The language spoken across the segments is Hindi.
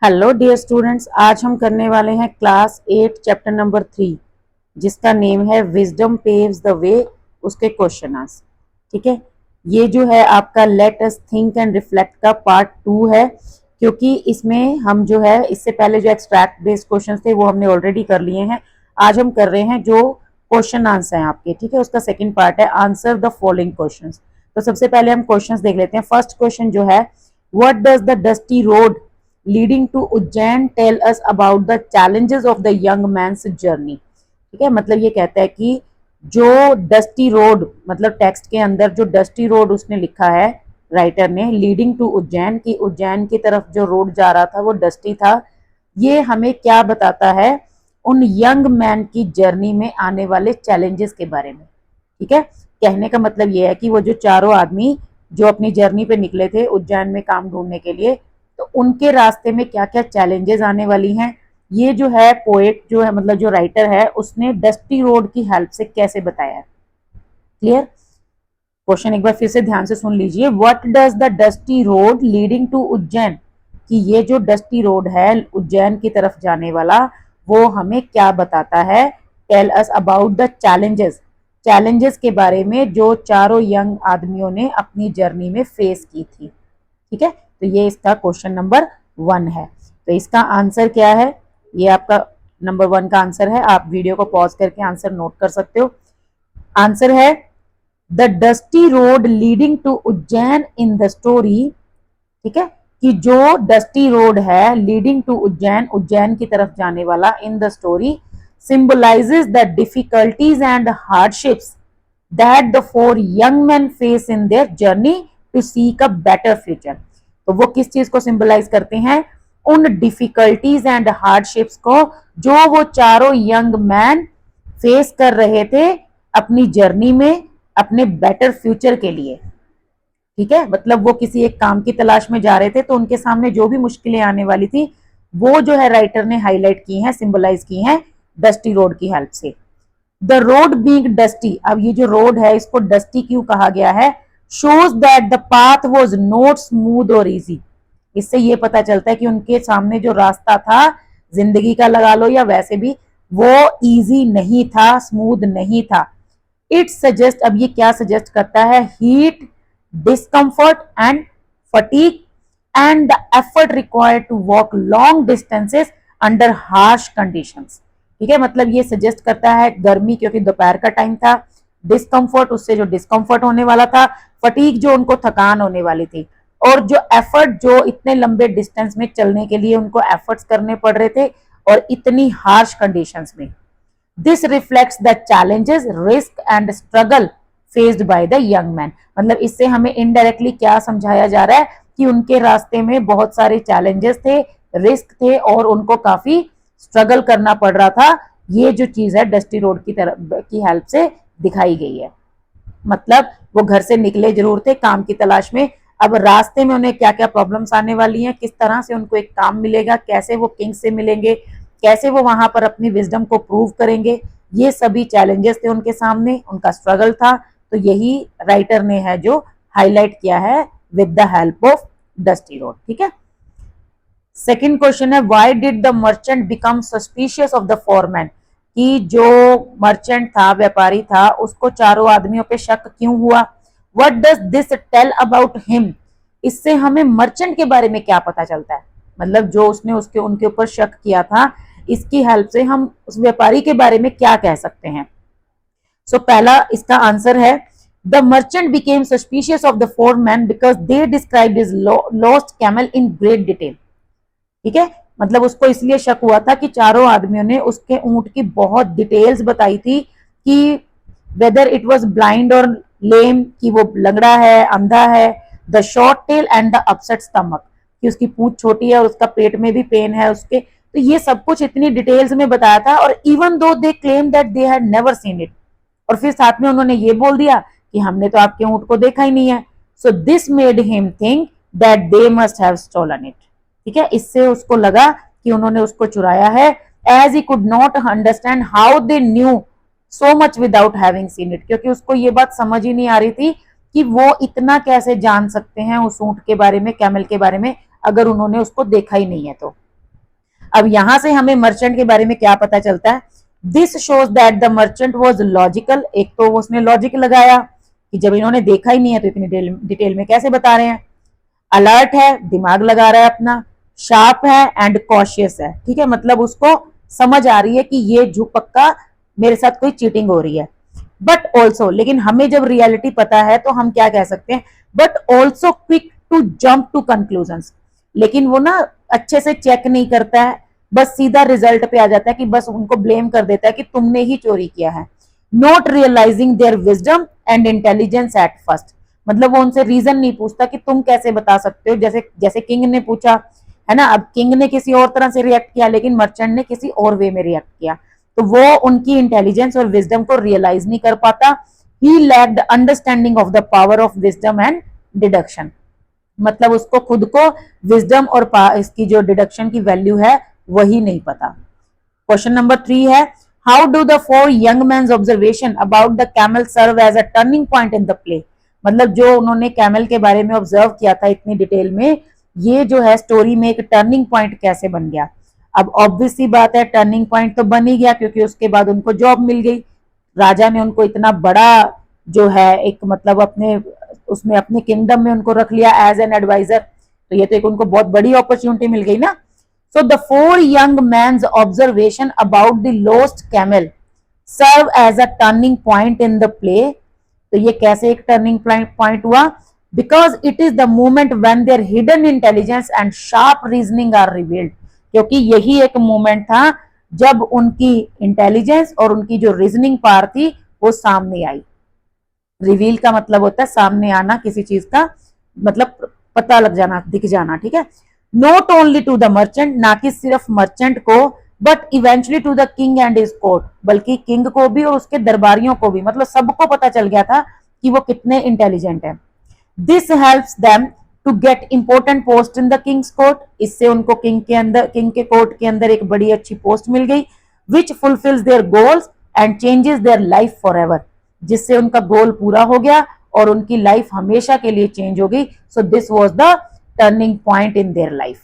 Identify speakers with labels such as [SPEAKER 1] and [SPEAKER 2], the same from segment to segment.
[SPEAKER 1] हेलो डियर स्टूडेंट्स, आज हम करने वाले हैं क्लास 8 चैप्टर नंबर 3 जिसका नेम है विजडम पेव्स द वे। उसके क्वेश्चन आंसर। ठीक है, ये जो है आपका let us think and reflect का पार्ट 2 है, क्योंकि इसमें हम जो है इससे पहले जो एक्सट्रैक्ट बेस्ड क्वेश्चन थे वो हमने ऑलरेडी कर लिए हैं। आज हम कर रहे हैं जो क्वेश्चन आंसर हैं आपके। ठीक है, उसका सेकेंड पार्ट है आंसर द फॉलोइंग क्वेश्चन। तो सबसे पहले हम क्वेश्चन देख लेते हैं। फर्स्ट क्वेश्चन जो है, what does the dusty road leading to Ujjain tell us about the challenges of the young man's journey. ठीक है, मतलब ये कहता है कि जो डस्टी रोड, मतलब टेक्स्ट के अंदर जो डस्टी रोड उसने लिखा है राइटर ने, लीडिंग टू उज्जैन, की उज्जैन की तरफ जो रोड जा रहा था वो डस्टी था। ये हमें क्या बताता है उन यंग मैन की जर्नी में आने वाले चैलेंजेस के बारे में। ठीक है, कहने का मतलब ये है कि वो जो चारों आदमी जो अपनी जर्नी पे निकले थे उज्जैन में काम ढूंढने के लिए, तो उनके रास्ते में क्या क्या चैलेंजेस आने वाली हैं, ये जो है पोएट जो है, मतलब जो राइटर है, उसने डस्टी रोड की हेल्प से कैसे बताया है। क्लियर? क्वेश्चन एक बार फिर से ध्यान से सुन लीजिए। What does the dusty road leading to Ujjain, कि ये जो डस्टी रोड है उज्जैन की तरफ जाने वाला, वो हमें क्या बताता है। Tell us about the challenges, challenges के बारे में जो चारों यंग आदमियों ने अपनी जर्नी में फेस की थी। ठीक है, तो ये इसका क्वेश्चन नंबर 1 है। तो इसका आंसर क्या है, ये आपका नंबर 1 का आंसर है। आप वीडियो को पॉज करके आंसर नोट कर सकते हो। आंसर है the dusty road leading to Ujjain in the story. ठीक है, कि जो डस्टी रोड है लीडिंग टू उज्जैन, उज्जैन की तरफ जाने वाला, in the story symbolizes the difficulties and hardships that the four young men face in their journey to seek a better future। तो वो किस चीज को सिंबलाइज करते हैं, उन डिफिकल्टीज एंड हार्डशिप्स को जो वो चारों यंग मैन फेस कर रहे थे अपनी जर्नी में, अपने बेटर फ्यूचर के लिए। ठीक है, मतलब वो किसी एक काम की तलाश में जा रहे थे, तो उनके सामने जो भी मुश्किलें आने वाली थी वो जो है राइटर ने हाईलाइट की हैं, सिंबलाइज की हैं डस्टी रोड की हेल्प से। द रोड बीइंग डस्टी, अब ये जो रोड है इसको डस्टी क्यों कहा गया है, shows that the path was not smooth और इजी। इससे ये पता चलता है कि उनके सामने जो रास्ता था जिंदगी का लगा लो या वैसे भी, वो इजी नहीं था, स्मूथ नहीं था। इट सजेस्ट, अब ये क्या सजेस्ट करता है, heat, discomfort and fatigue and the effort required to walk long distances under harsh conditions. ठीक है, मतलब ये सजेस्ट करता है गर्मी, क्योंकि दोपहर का टाइम था, डिस्कम्फर्ट, उससे जो डिस्कम्फर्ट होने वाला था, फटीग जो उनको थकान होने वाली थी, और जो एफर्ट, जो इतने लंबे डिस्टेंस में चलने के लिए उनको एफर्ट्स करने पड़ रहे थे और इतनी हार्श कंडीशंस में। This reflects the challenges, risk and struggle faced by the young man. मतलब इससे हमें इनडायरेक्टली क्या समझाया जा रहा है कि उनके रास्ते में बहुत सारे चैलेंजेस थे, रिस्क थे और उनको काफी स्ट्रगल करना पड़ रहा था। ये जो चीज है डस्टी रोड की तरफ की हेल्प से दिखाई गई है। मतलब वो घर से निकले जरूर थे काम की तलाश में, अब रास्ते में उन्हें क्या क्या प्रॉब्लम्स आने वाली हैं, किस तरह से उनको एक काम मिलेगा, कैसे वो किंग से मिलेंगे, कैसे वो वहां पर अपनी विजडम को प्रूव करेंगे, ये सभी चैलेंजेस थे उनके सामने, उनका स्ट्रगल था। तो यही राइटर ने है जो हाईलाइट किया है with the help of dusty road. ठीक है, सेकेंड क्वेश्चन है, why did the merchant become suspicious of the foreman, कि जो मर्चेंट था, व्यापारी था, उसको चारों आदमियों पे शक क्यों हुआ। What does this tell about him, इससे हमें मर्चेंट के बारे में क्या पता चलता है, मतलब जो उसने उसके उनके ऊपर शक किया था, इसकी हेल्प से हम उस व्यापारी के बारे में क्या कह सकते हैं। सो पहला इसका आंसर है, the merchant became suspicious of the four man because they described his lost camel in great detail. ठीक है, मतलब उसको इसलिए शक हुआ था कि चारों आदमियों ने उसके ऊंट की बहुत डिटेल्स बताई थी, कि वेदर इट वाज ब्लाइंड और लेम, कि वो लंगड़ा है, अंधा है, the short tail and the upset stomach, कि उसकी पूंछ छोटी है और उसका पेट में भी पेन है उसके। तो ये सब कुछ इतनी डिटेल्स में बताया था, और even though they claim that they had never seen it, और फिर साथ में उन्होंने ये बोल दिया कि हमने तो आपके ऊंट को देखा ही नहीं है। So this made him think that they must have stolen it. ठीक है, इससे उसको लगा कि उन्होंने उसको चुराया है, as he could not understand how they knew so much without having seen it, क्योंकि उसको ये बात समझ ही नहीं आ रही थी कि वो इतना कैसे जान सकते हैं उस ऊंट के बारे में, कैमल के बारे में, अगर उन्होंने उसको देखा ही नहीं है तो। अब यहां से हमें मर्चेंट के बारे में क्या पता चलता है? This shows that the merchant was logical. एक तो उसने लॉजिक लगाया कि जब इन्होंने देखा ही नहीं है तो इतनी डिटेल में कैसे बता रहे हैं। अलर्ट है, दिमाग लगा रहा है अपना। शार्प है एंड कॉशियस है, ठीक है, मतलब उसको समझ आ रही है कि ये पक्का मेरे साथ कोई चीटिंग हो रही है। बट ऑल्सो, लेकिन हमें जब रियलिटी पता है तो हम क्या कह सकते हैं? But also quick to jump to conclusion. लेकिन वो ना अच्छे से चेक नहीं करता है, बस सीधा रिजल्ट पे आ जाता है कि बस उनको ब्लेम कर देता है कि तुमने ही चोरी किया है। Not realising their wisdom and intelligence at first, मतलब वो उनसे रीजन नहीं पूछता कि तुम कैसे बता सकते हो, जैसे जैसे किंग ने पूछा है ना। अब किंग ने किसी और तरह से रिएक्ट किया, लेकिन मर्चेंट ने किसी और वे में रिएक्ट किया, तो वो उनकी इंटेलिजेंस और विजडम को रियलाइज नहीं कर पाता। He lacked understanding of the power of wisdom and deduction, मतलब उसको खुद को विजडम और इसकी जो डिडक्शन की वैल्यू है वही नहीं पता। क्वेश्चन नंबर 3 है, how do the 4 young man observation about the camel serve as a turning point in the play, मतलब जो उन्होंने कैमल के बारे में ऑब्जर्व किया था इतनी डिटेल में, ये जो है स्टोरी में एक टर्निंग पॉइंट कैसे बन गया? अब ऑब्वियस सी बात है, टर्निंग पॉइंट तो बन ही गया, क्योंकि उसके बाद उनको जॉब मिल गई। राजा ने उनको इतना बड़ा जो है एक मतलब अपने उसमें अपने किंगडम में उनको रख लिया एज एन एडवाइजर, तो ये तो एक उनको बहुत बड़ी अपॉर्चुनिटी मिल गई ना। So the 4 young men's observation about the lost camel serve as a turning point in the play. तो ये कैसे एक टर्निंग पॉइंट हुआ? Because it is the moment when their hidden intelligence and sharp reasoning are revealed. क्योंकि यही एक मोमेंट था जब उनकी इंटेलिजेंस और उनकी जो रीजनिंग पावर थी वो सामने आई। रिवील का मतलब होता है सामने आना, किसी चीज का मतलब पता लग जाना, दिख जाना, ठीक है। Not only to the merchant, ना कि सिर्फ मर्चेंट को, but eventually to the king and his court, बल्कि किंग को भी और उसके दरबारियों को भी, मतलब सबको पता चल गया था कि वो कितने इंटेलिजेंट है। This helps them to get important post in the king's court, इससे उनको किंग के कोर्ट के अंदर एक बड़ी अच्छी पोस्ट मिल गई। Which fulfils their goals and changes their life for ever, जिससे उनका गोल पूरा हो गया और उनकी लाइफ हमेशा के लिए चेंज हो गई। So this was the turning point in their life.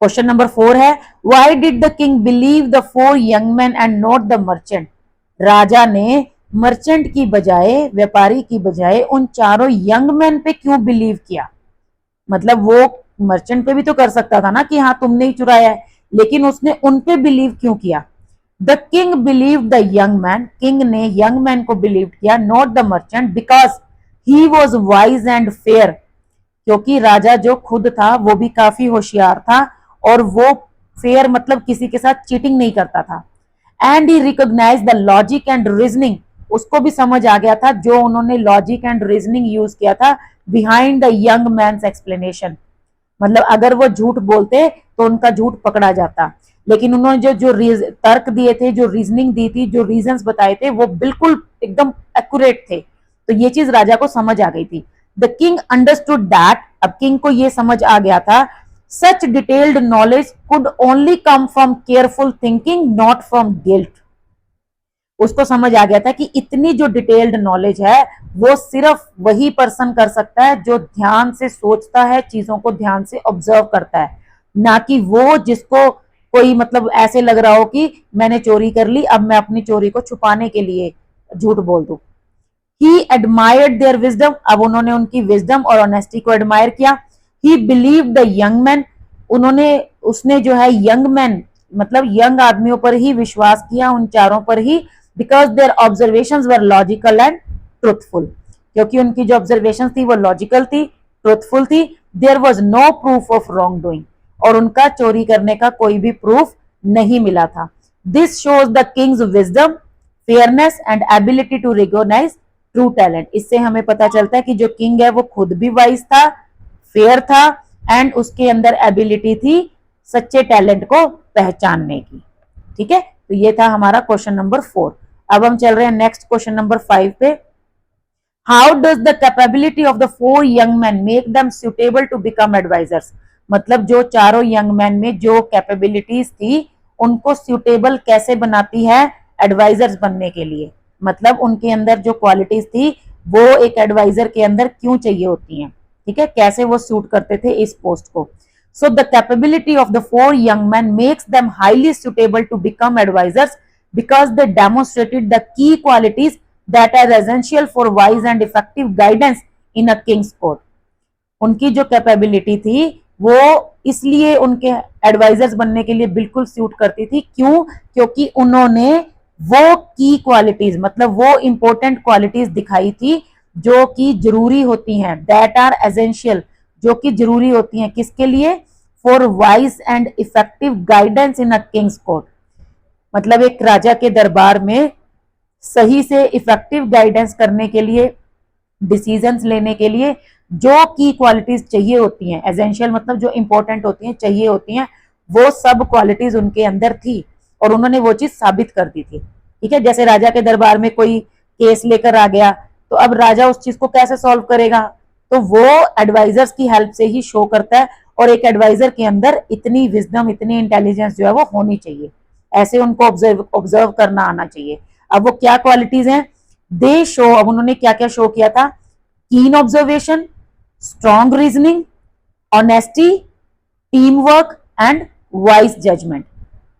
[SPEAKER 1] Question number 4 है, why did the king believe the 4 young man and not the merchant, राजा ने मर्चेंट की बजाय, व्यापारी की बजाय उन चारों यंग मैन पे क्यों बिलीव किया? मतलब वो मर्चेंट पे भी तो कर सकता था ना कि हाँ तुमने ही चुराया है, लेकिन उसने उन पे बिलीव क्यों किया? The king believe the young man, king ने यंग मैन को बिलीव किया, not the merchant, because he was wise and fair, क्योंकि राजा जो खुद था वो भी काफी होशियार था और वो फेयर मतलब किसी के साथ चीटिंग नहीं करता था। And he recognise the logic and reasoning, उसको भी समझ आ गया था जो उन्होंने लॉजिक एंड रीजनिंग यूज किया था behind the young man's explanation, मतलब अगर वो झूठ बोलते तो उनका झूठ पकड़ा जाता, लेकिन उन्होंने जो जो तर्क दिए थे, जो रीजनिंग दी थी, जो रीजंस बताए थे, वो बिल्कुल एकदम एक्यूरेट थे। तो ये चीज राजा को समझ आ गई थी। द किंग अंडरस्टूड दैट, अब किंग को ये समझ आ गया था, such detailed knowledge could only come from careful thinking not from guilt, उसको समझ आ गया था कि इतनी जो डिटेल्ड नॉलेज है वो सिर्फ वही पर्सन कर सकता है जो ध्यान से सोचता है, चीजों को ध्यान से ऑब्जर्व करता है, ना कि वो जिसको कोई मतलब ऐसे लग रहा हो कि मैंने चोरी कर ली, अब मैं अपनी चोरी को छुपाने के लिए झूठ बोल दूं। ही एडमायर्ड देयर विजडम, अब उन्होंने उनकी विजडम और ऑनेस्टी को एडमायर किया। ही बिलीव द यंग मैन, उसने जो है यंग मैन मतलब यंग आदमियों पर ही विश्वास किया, उन चारों पर ही, because their observations were logical and truthful, क्योंकि उनकी जो ऑब्जर्वेशन थी वो लॉजिकल थी, ट्रुथफुल थी। There was no proof of wrongdoing, और उनका चोरी करने का कोई भी प्रूफ नहीं मिला था। This shows the king's wisdom, fairness and ability to recognise true talent, इससे हमें पता चलता है कि जो किंग है वो खुद भी वाइज था, फेयर था एंड उसके अंदर एबिलिटी थी सच्चे टैलेंट को पहचानने की। ठीक है, तो ये था हमारा क्वेश्चन नंबर 4। अब हम चल रहे हैं नेक्स्ट क्वेश्चन नंबर 5 पे। How does the capability of the 4 young man make them suitable to become advisors, मतलब जो चारों यंग मैन में जो कैपेबिलिटीज थी उनको सुटेबल कैसे बनाती है एडवाइजर्स बनने के लिए, मतलब उनके अंदर जो क्वालिटीज थी वो एक एडवाइजर के अंदर क्यों चाहिए होती हैं, ठीक है, कैसे वो सूट करते थे इस पोस्ट को। So the capability of the four young men makes them highly suitable to become advisors because they demonstrated the key qualities that are essential for wise and effective guidance in a king's court. उनकी जो कैपेबिलिटी थी वो इसलिए उनके एडवाइजर्स बनने के लिए बिल्कुल सूट करती थी। क्यों? क्योंकि उन्होंने वो की क्वालिटीज मतलब वो इंपॉर्टेंट क्वालिटीज दिखाई थी जो कि जरूरी होती हैं, दैट आर एसेंशियल, जो कि जरूरी होती हैं किसके लिए? For wise and effective guidance in a Kings court. मतलब एक राजा के दरबार में सही से इफेक्टिव गाइडेंस करने के लिए, डिसीजंस लेने के लिए जो की क्वालिटीज चाहिए होती हैं, एसेंशियल मतलब जो इंपॉर्टेंट होती हैं, चाहिए होती हैं, वो सब क्वालिटीज उनके अंदर थी और उन्होंने वो चीज साबित कर दी थी। ठीक है, जैसे राजा के दरबार में कोई केस लेकर आ गया तो अब राजा उस चीज को कैसे सॉल्व करेगा? तो वो एडवाइजर्स की हेल्प से ही शो करता है और एक एडवाइजर के अंदर इतनी विजडम, इतनी इंटेलिजेंस जो है वो होनी चाहिए, ऐसे उनको ऑब्जर्व करना आना चाहिए। अब वो क्या क्वालिटीज हैं? दे शो, अब उन्होंने क्या क्या शो किया था? कीन observation, strong reasoning, honesty, teamwork, and wise judgment.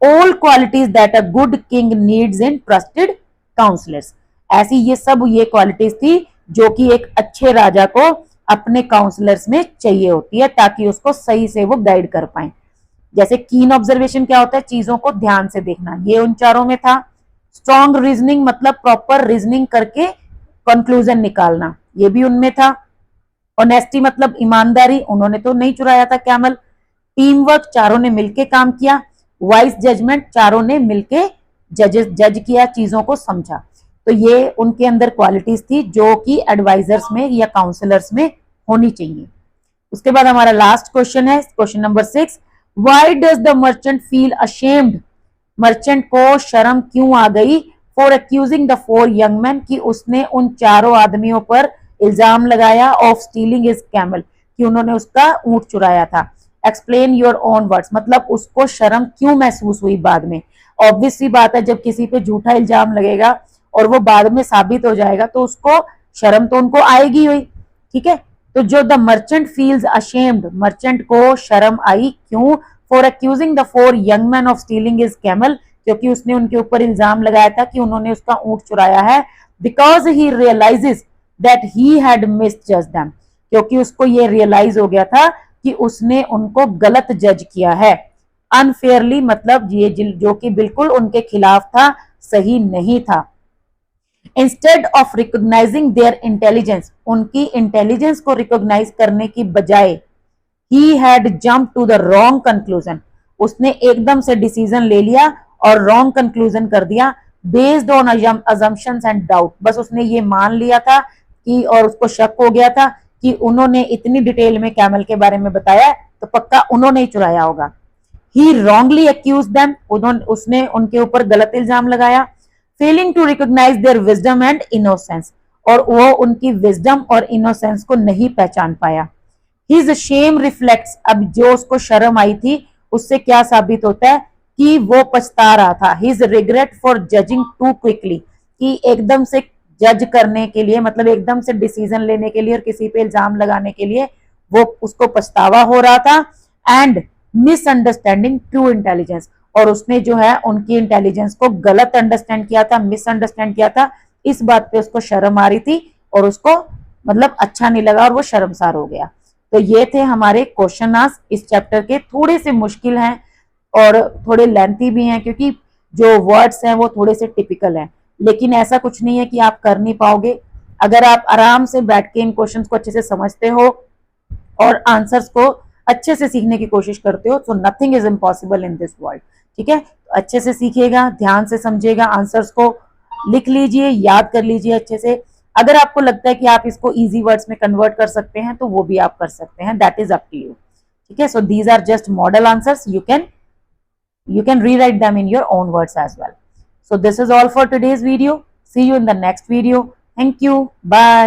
[SPEAKER 1] All qualities that a good king needs in trusted counselors. ऐसी ये क्वालिटीज थी जो कि एक अच्छे राजा को अपने काउंसलर्स में चाहिए होती है ताकि उसको सही से वो गाइड कर पाए। जैसे कीन ऑब्जर्वेशन क्या होता है? चीजों को ध्यान से देखना, ये उन चारों में था। स्ट्रॉन्ग रीजनिंग मतलब प्रॉपर रीजनिंग करके कंक्लूजन निकालना, ये भी उनमें था। ऑनेस्टी मतलब ईमानदारी, उन्होंने तो नहीं चुराया था कैमल। टीम वर्क, चारों ने मिलके काम किया। वाइज जजमेंट, चारों ने मिलके जज किया, चीजों को समझा। तो ये उनके अंदर क्वालिटीज थी जो कि एडवाइजर्स में या काउंसलर्स में होनी चाहिए। उसके बाद हमारा लास्ट क्वेश्चन है, question number 6, why does the merchant feel ashamed? Merchant को शर्म क्यों आ गई? For accusing the for young man, कि उसने उन चारों आदमियों पर इल्जाम लगाया ऑफ स्टीलिंग हिज कैमल, कि उन्होंने उसका ऊंट चुराया था। एक्सप्लेन योर ओन वर्ड्स, मतलब उसको शर्म क्यों महसूस हुई बाद में? ऑब्वियस सी बात है, जब किसी पे झूठा इल्जाम लगेगा और वो बाद में साबित हो जाएगा तो उसको शर्म तो उनको आएगी हुई। ठीक है, तो जो the merchant feels ashamed, merchant को शर्म आई, क्यों? For accusing the for young man of stealing his camel, क्योंकि उसने उनके ऊपर इल्जाम लगाया था कि उन्होंने उसका ऊंट चुराया है। Because he realises that he had misjudged them, क्योंकि उसको ये रियलाइज हो गया था कि उसने उनको गलत जज किया है। अनफेयरली मतलब ये जो कि बिल्कुल उनके खिलाफ था, सही नहीं था। Instead of recognising their intelligence, उनकी इंटेलिजेंस को रिकॉग्नाइज करने की बजाय ही had jump to the wrong conclusion, उसने एकदम से डिसीजन ले लिया और रॉन्ग कंक्लूजन कर दिया। Based on assumptions and doubt, बस उसने ये मान लिया था कि, और उसको शक हो गया था कि उन्होंने इतनी डिटेल में कैमल के बारे में बताया तो पक्का उन्होंने ही चुराया होगा। ही रॉन्गली एक्यूज देम, उसने उनके ऊपर गलत इल्जाम लगाया। Failing to recognise their wisdom and innocence, और वो उनकी विजडम और इनोसेंस को नहीं पहचान पाया। हिज शेम रिफ्लेक्ट्स, अब जो उसको शर्म आई थी उससे क्या साबित होता है? कि वो पछता रहा था। His regret for judging too quickly, कि एकदम से जज करने के लिए, मतलब एकदम से डिसीजन लेने के लिए और किसी पे इल्जाम लगाने के लिए वो उसको पछतावा हो रहा था। एंड मिसअंडरस्टैंडिंग ट्रू इंटेलिजेंस, और उसने जो है उनकी इंटेलिजेंस को गलत अंडरस्टैंड किया था, मिसअंडरस्टैंड किया था। इस बात पे उसको शर्म आ रही थी और उसको मतलब अच्छा नहीं लगा और वो शर्मसार हो गया। तो ये थे हमारे क्वेश्चन आंसर इस चैप्टर के। थोड़े से मुश्किल हैं और थोड़े लेंथी भी हैं क्योंकि जो वर्ड्स हैं वो थोड़े से टिपिकल हैं, लेकिन ऐसा कुछ नहीं है कि आप कर नहीं पाओगे। अगर आप आराम से बैठ के इन क्वेश्चंस को अच्छे से समझते हो और आंसर्स को अच्छे से सीखने की कोशिश करते हो तो nothing is impossible in this world. ठीक है, तो अच्छे से सीखिएगा, ध्यान से समझिएगा, आंसर्स को लिख लीजिए, याद कर लीजिए अच्छे से। अगर आपको लगता है कि आप इसको इजी वर्ड्स में कन्वर्ट कर सकते हैं तो वो भी आप कर सकते हैं, that is up to you. ठीक है, so these are just model answers, you can rewrite them in your own words as well. So this is all for today's video. See you in the next video. Thank you. Bye.